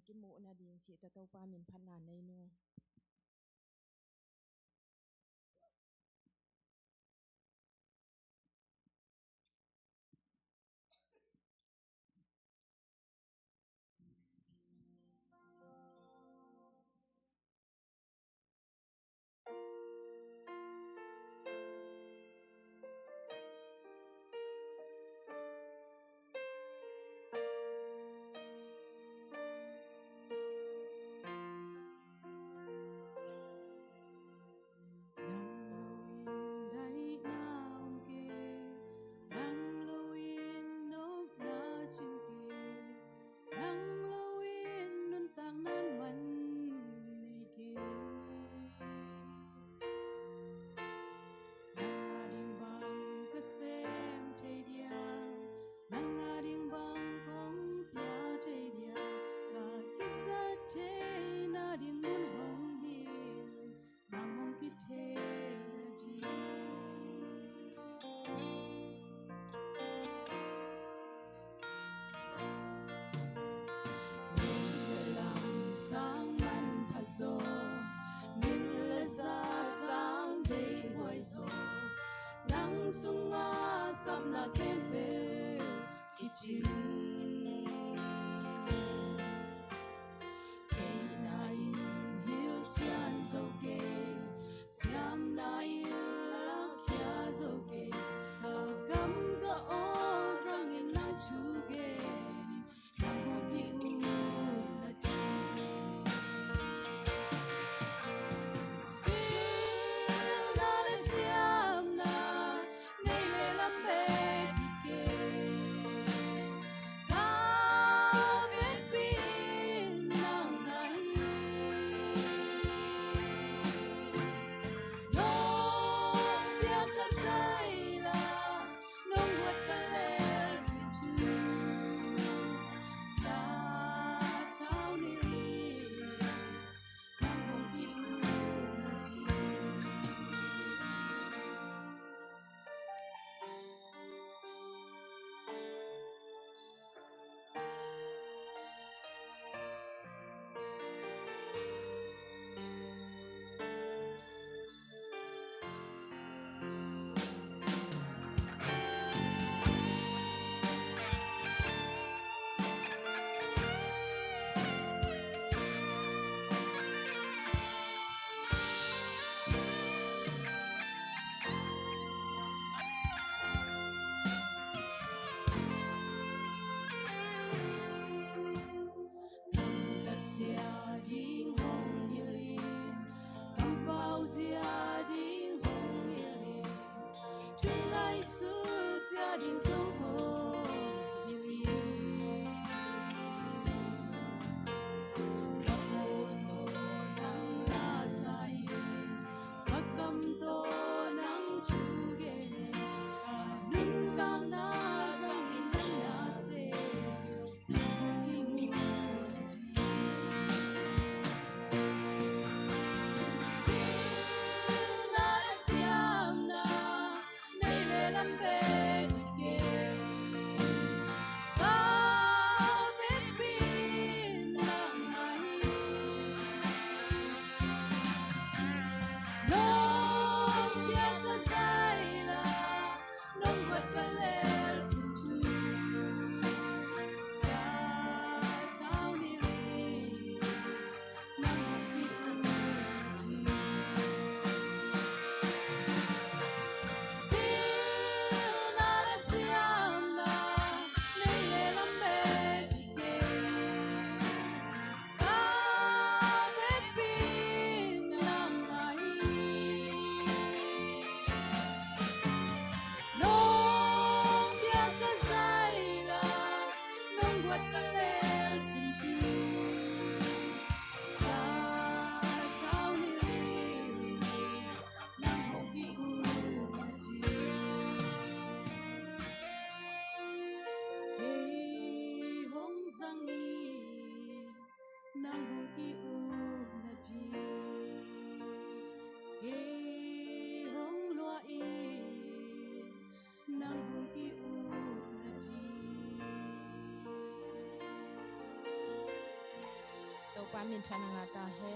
cái mũ na điên chị ta tàu pa mình phàn nàn này nữa. Sunga samna kempe kitchen Tay na in hil chan soke Siam na in la kya soke Gam ga o sang in nam chuge Nam ho ki u na ti Bil na le siam na Hãy qua miền Trà Nga ta he